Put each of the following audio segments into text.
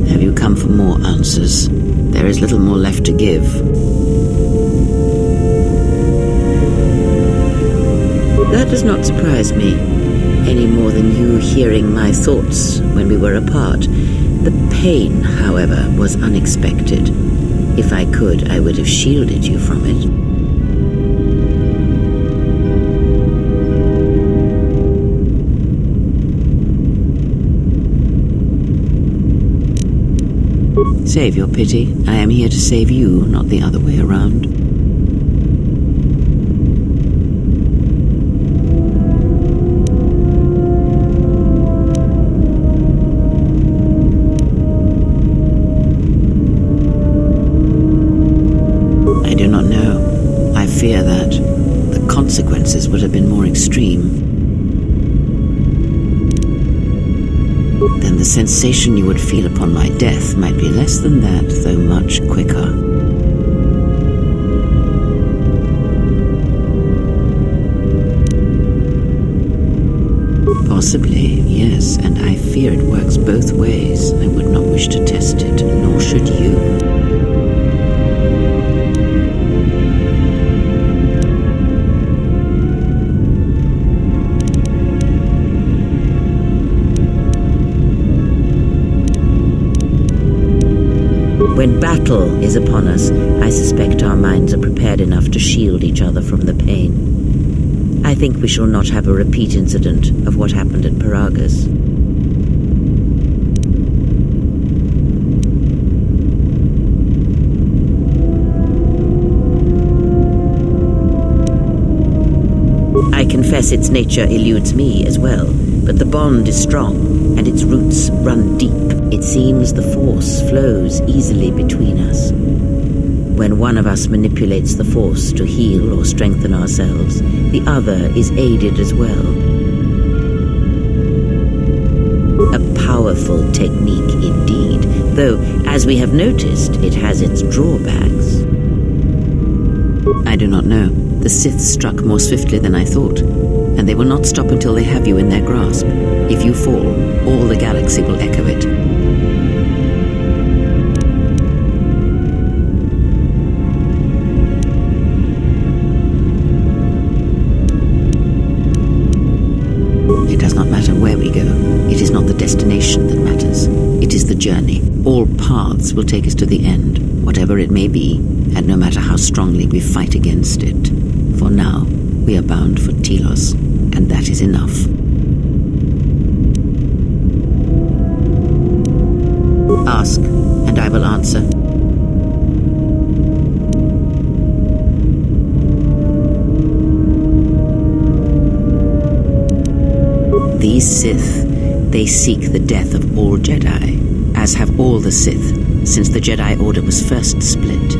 Have you come for more answers? There is little more left to give. That does not surprise me, any more than you hearing my thoughts when we were apart. The pain, however, was unexpected. If I could, I would have shielded you from it. Save your pity. I am here to save you, not the other way around. I do not know. I fear that the consequences would have been more extreme. Then the sensation you would feel upon my death might be less than that, though much quicker. Possibly, yes, and I fear it works both ways. I would not wish to test it, nor should you. When battle is upon us, I suspect our minds are prepared enough to shield each other from the pain. I think we shall not have a repeat incident of what happened at Paragus. I confess its nature eludes me as well, but the bond is strong, and its roots run deep. It seems the Force flows easily between us. When one of us manipulates the Force to heal or strengthen ourselves, the other is aided as well. A powerful technique indeed, though, as we have noticed, it has its drawbacks. I do not know. The Sith struck more swiftly than I thought, and they will not stop until they have you in their grasp. If you fall, all the galaxy will echo it. It does not matter where we go. It is not the destination that matters. It is the journey. All paths will take us to the end, whatever it may be, and no matter how strongly we fight against it. For now, we are bound for Telos, and that is enough. Ask, and I will answer. These Sith, they seek the death of all Jedi, as have all the Sith, since the Jedi Order was first split.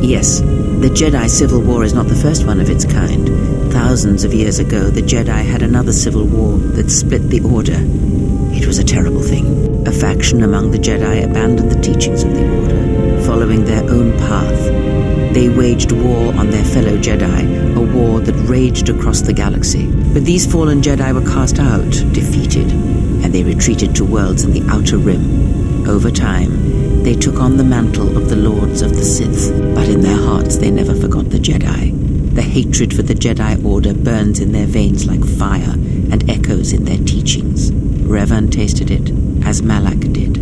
Yes, the Jedi Civil War is not the first one of its kind. Thousands of years ago, the Jedi had another civil war that split the Order. It was a terrible thing. A faction among the Jedi abandoned the teachings of the Order, following their own path. They waged war on their fellow Jedi, a war that raged across the galaxy. But these fallen Jedi were cast out, defeated, and they retreated to worlds in the Outer Rim. Over time, they took on the mantle of the Lords of the Sith, but in their hearts they never forgot the Jedi. The hatred for the Jedi Order burns in their veins like fire and echoes in their teachings. Revan tasted it, as Malak did.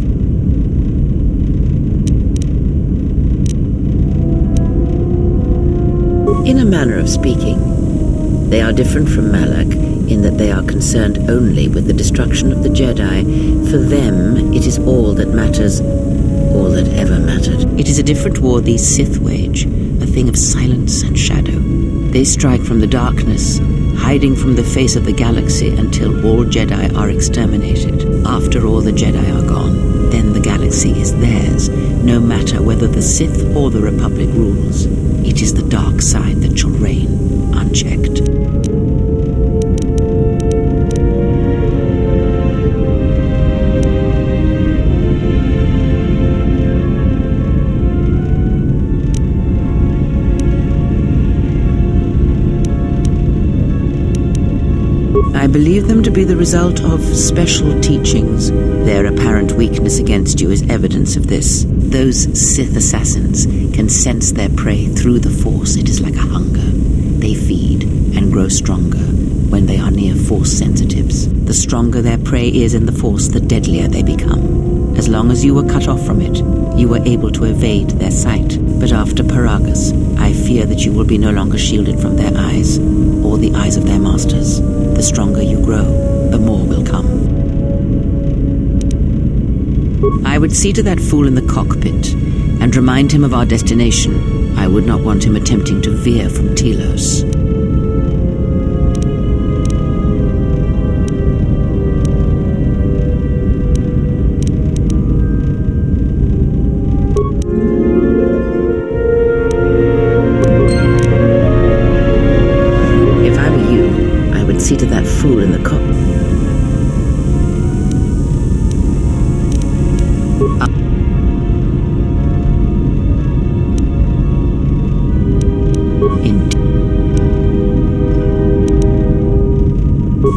In a manner of speaking, they are different from Malak in that they are concerned only with the destruction of the Jedi. For them, it is all that matters, all that ever mattered. It is a different war these Sith wage, a thing thing of silence and shadow. They strike from the darkness, hiding from the face of the galaxy until all Jedi are exterminated. After all the Jedi are gone, then the galaxy is theirs, no matter whether the Sith or the Republic rules. It is the dark side that shall reign, unchecked. I believe them to be the result of special teachings. Their apparent weakness against you is evidence of this. Those Sith assassins can sense their prey through the Force. It is like a hunger. They feed and grow stronger when they are near Force sensitives. The stronger their prey is in the Force, the deadlier they become. As long as you were cut off from it, you were able to evade their sight. But after Paragus, I fear that you will be no longer shielded from their eyes, or the eyes of their masters. The stronger you grow, the more will come. I would see to that fool in the cockpit, and remind him of our destination. I would not want him attempting to veer from Telos. See to that fool in the cockpit.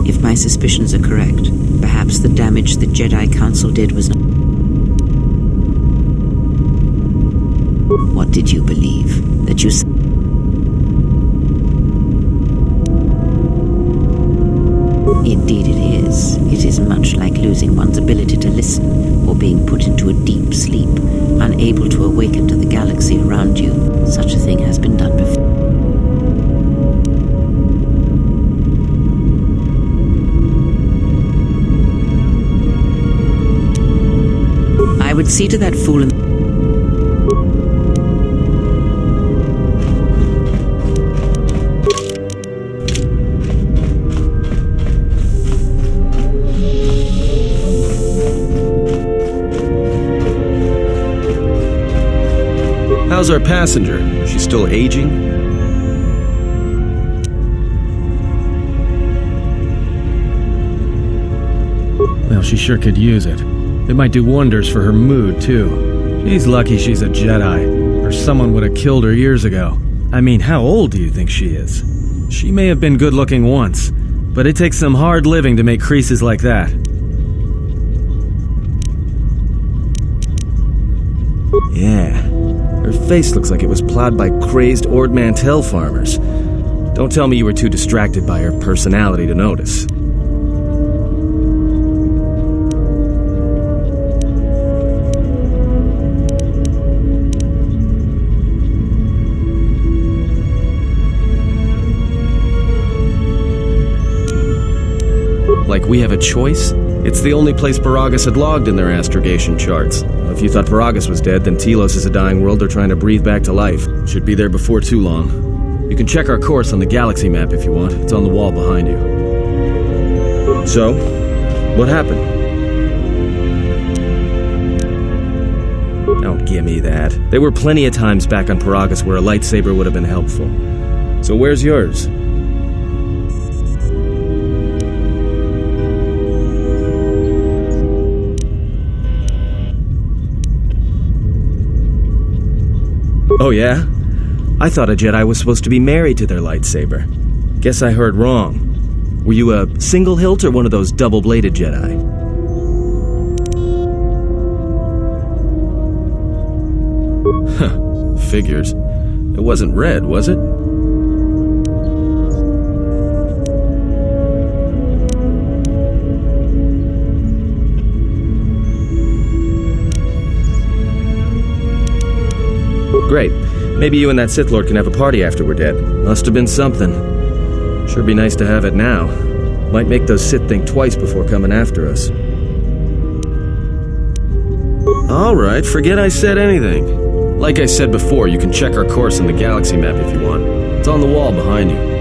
If my suspicions are correct, perhaps the damage the Jedi Council did was not... What did you believe? That you... Indeed it is. It is much like losing one's ability to listen, or being put into a deep sleep, unable to awaken to the galaxy around you. Such a thing has been done before. I would see to that fool in... How's our passenger? Is she still aging? Well, she sure could use it. It might do wonders for her mood, too. She's lucky she's a Jedi, or someone would have killed her years ago. I mean, how old do you think she is? She may have been good-looking once, but it takes some hard living to make creases like that. Yeah. Her face looks like it was plowed by crazed Ord Mantell farmers. Don't tell me you were too distracted by her personality to notice. Like we have a choice? It's the only place Paragus had logged in their astrogation charts. If you thought Paragus was dead, then Telos is a dying world they're trying to breathe back to life. Should be there before too long. You can check our course on the galaxy map if you want. It's on the wall behind you. So, what happened? Don't give me that. There were plenty of times back on Paragus where a lightsaber would have been helpful. So where's yours? Oh yeah? I thought a Jedi was supposed to be married to their lightsaber. Guess I heard wrong. Were you a single hilt or one of those double-bladed Jedi? Huh, figures. It wasn't red, was it? Great. Maybe you and that Sith Lord can have a party after we're dead. Must have been something. Sure be nice to have it now. Might make those Sith think twice before coming after us. Alright, forget I said anything. Like I said before, you can check our course in the galaxy map if you want. It's on the wall behind you.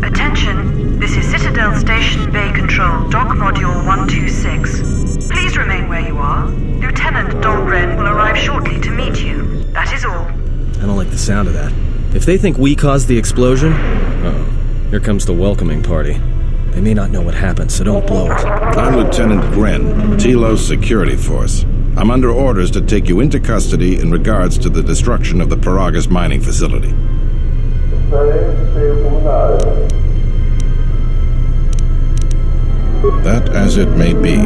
Attention, this is Citadel Station Bay Control, Dock Module 126. Please remain where you are. Lieutenant Dahlgren will arrive shortly to meet you. That is all. I don't like the sound of that. If they think we caused the explosion... Uh-oh. Here comes the welcoming party. They may not know what happened, so don't blow it. I'm Lieutenant Gren, Telos Security Force. I'm under orders to take you into custody in regards to the destruction of the Paragas mining facility. That as it may be,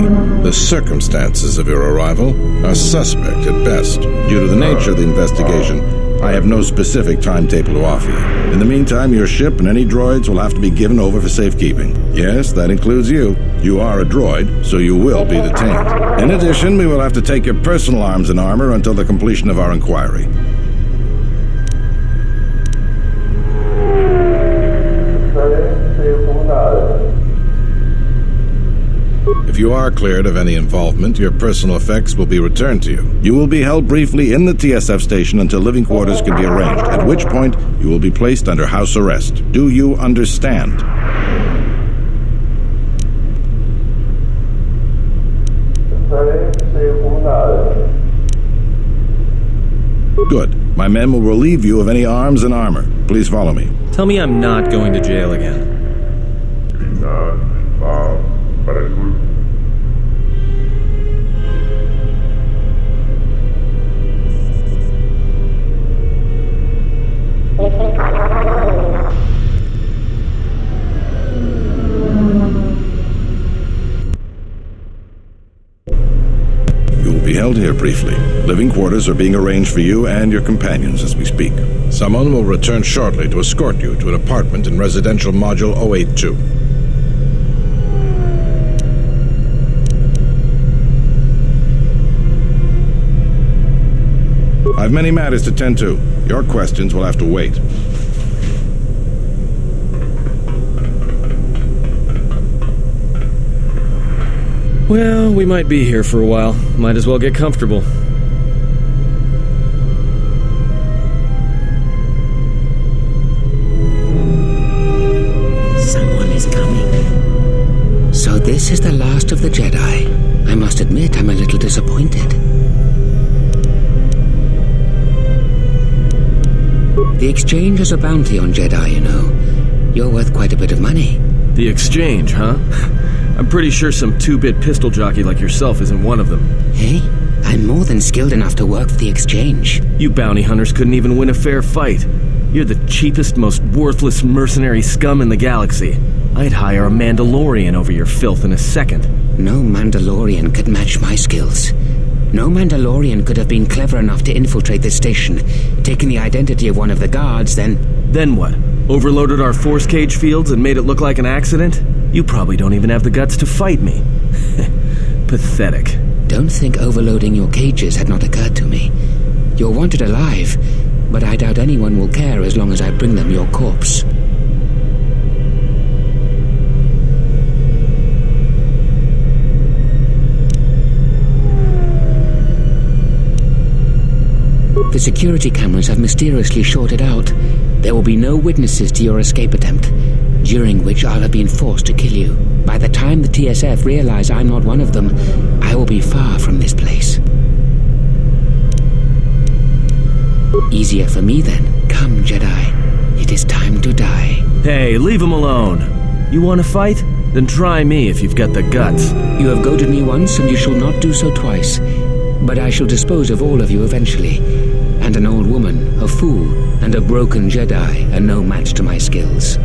the circumstances of your arrival are suspect at best. Due to the nature of the investigation, I have no specific timetable to offer you. In the meantime, your ship and any droids will have to be given over for safekeeping. Yes, that includes you. You are a droid, so you will be detained. In addition, we will have to take your personal arms and armor until the completion of our inquiry. If you are cleared of any involvement, your personal effects will be returned to you. You will be held briefly in the TSF station until living quarters can be arranged, at which point you will be placed under house arrest. Do you understand? Good. My men will relieve you of any arms and armor. Please follow me. Tell me I'm not going to jail again. You will be held here briefly. Living quarters are being arranged for you and your companions as we speak. Someone will return shortly to escort you to an apartment in Residential Module 082. I've many matters to tend to. Your questions will have to wait. Well, we might be here for a while. Might as well get comfortable. Someone is coming. So this is the last of the Jedi. I must admit I'm a little disappointed. The Exchange has a bounty on Jedi, you know. You're worth quite a bit of money. The Exchange, huh? I'm pretty sure some two-bit pistol jockey like yourself isn't one of them. Hey, I'm more than skilled enough to work for the Exchange. You bounty hunters couldn't even win a fair fight. You're the cheapest, most worthless mercenary scum in the galaxy. I'd hire a Mandalorian over your filth in a second. No Mandalorian could match my skills. No Mandalorian could have been clever enough to infiltrate this station, taken the identity of one of the guards, then... Then what? Overloaded our force cage fields and made it look like an accident? You probably don't even have the guts to fight me. Pathetic. Don't think overloading your cages had not occurred to me. You're wanted alive, but I doubt anyone will care as long as I bring them your corpse. The security cameras have mysteriously shorted out. There will be no witnesses to your escape attempt, during which I'll have been forced to kill you. By the time the TSF realize I'm not one of them, I will be far from this place. Easier for me then. Come, Jedi. It is time to die. Hey, leave him alone. You want to fight? Then try me if you've got the guts. You have goaded me once, and you shall not do so twice. But I shall dispose of all of you eventually. and an old woman, a fool, and a broken Jedi are no match to my skills.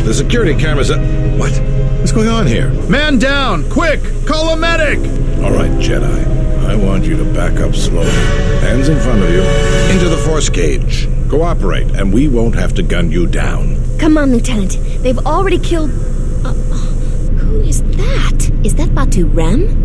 The security cameras are... What? What's going on here? Man down! Quick! Call a medic! All right, Jedi. I want you to back up slowly. Hands in front of you. Into the force cage. Cooperate, and we won't have to gun you down. Come on, Lieutenant. They've already killed... who is that? Is that Batu Rem?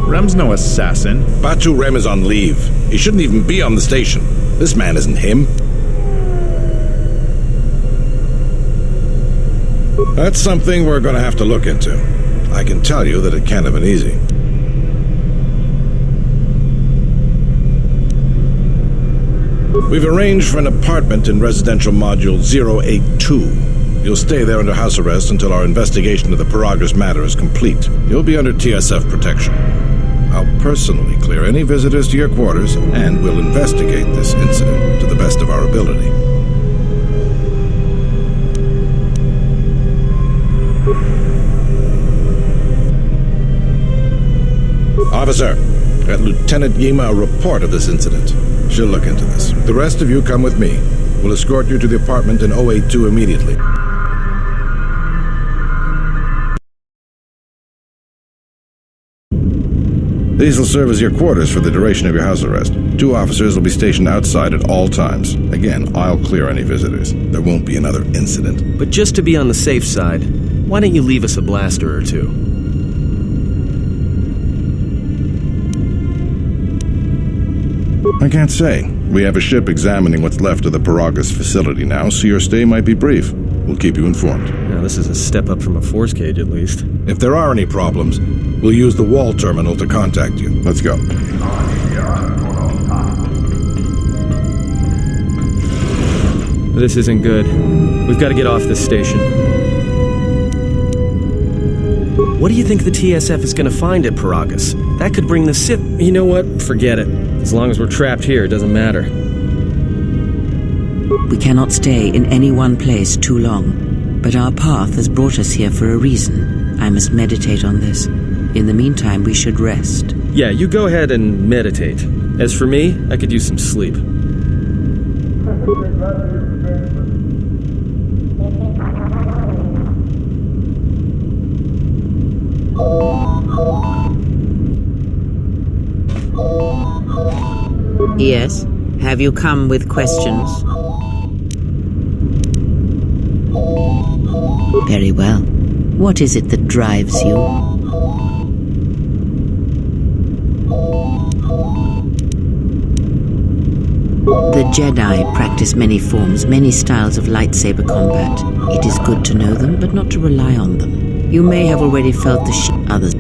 Rem's no assassin. Batu Rem is on leave. He shouldn't even be on the station. This man isn't him. That's something we're going to have to look into. I can tell you that it can't have been easy. We've arranged for an apartment in residential module 082. You'll stay there under house arrest until our investigation of the Paragus matter is complete. You'll be under TSF protection. I'll personally clear any visitors to your quarters, and we'll investigate this incident to the best of our ability. Officer, get Lieutenant Yima a report of this incident. She'll look into this. The rest of you come with me. We'll escort you to the apartment in 082 immediately. These will serve as your quarters for the duration of your house arrest. 2 officers will be stationed outside at all times. Again, I'll clear any visitors. There won't be another incident. But just to be on the safe side, why don't you leave us a blaster or two? I can't say. We have a ship examining what's left of the Paragus facility now, so your stay might be brief. We'll keep you informed. Now, this is a step up from a force cage, at least. If there are any problems, we'll use the wall terminal to contact you. Let's go. This isn't good. We've got to get off this station. What do you think the TSF is going to find at Paragus? That could bring the Sith... You know what? Forget it. As long as we're trapped here, it doesn't matter. We cannot stay in any one place too long, but our path has brought us here for a reason. I must meditate on this. In the meantime, we should rest. Yeah, you go ahead and meditate. As for me, I could use some sleep. Yes? Have you come with questions? Very well. What is it that drives you? The Jedi practice many forms, many styles of lightsaber combat. It is good to know them, but not to rely on them. You may have already felt the others.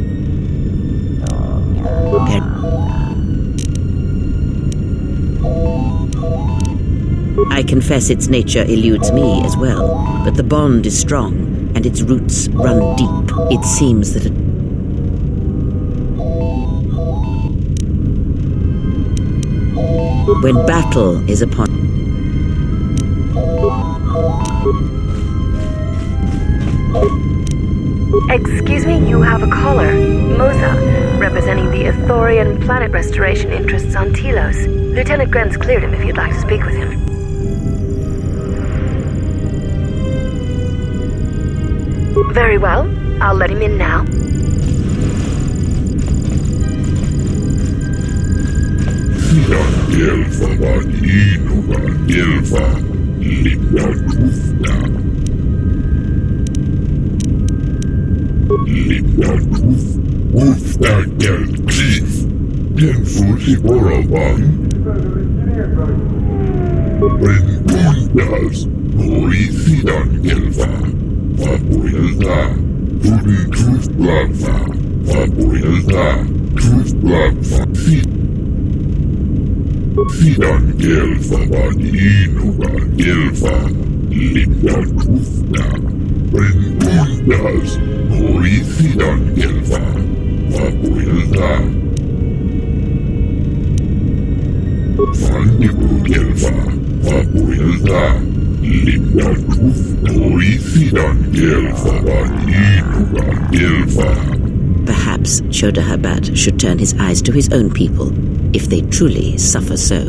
I confess its nature eludes me as well, but the bond is strong, and its roots run deep. It seems that when battle is upon... Excuse me, you have a caller. Moza, representing the Ithorian planet restoration interests on Telos. Lieutenant Grenz cleared him if you'd like to speak with him. Very well. I'll let him in now. Perhaps Chodahabat should turn his eyes to his own people, if they truly suffer so.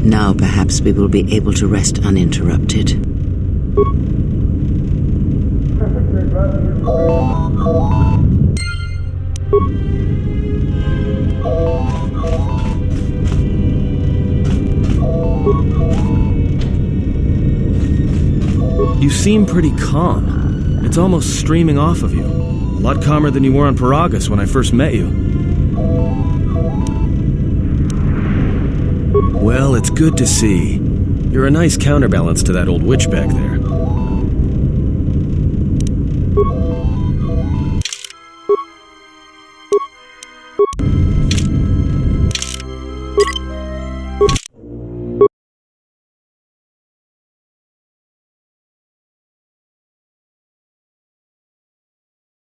Now perhaps we will be able to rest uninterrupted. You seem pretty calm. It's almost streaming off of you. A lot calmer than you were on Paragus when I first met you. Well, it's good to see. You're a nice counterbalance to that old witch back there.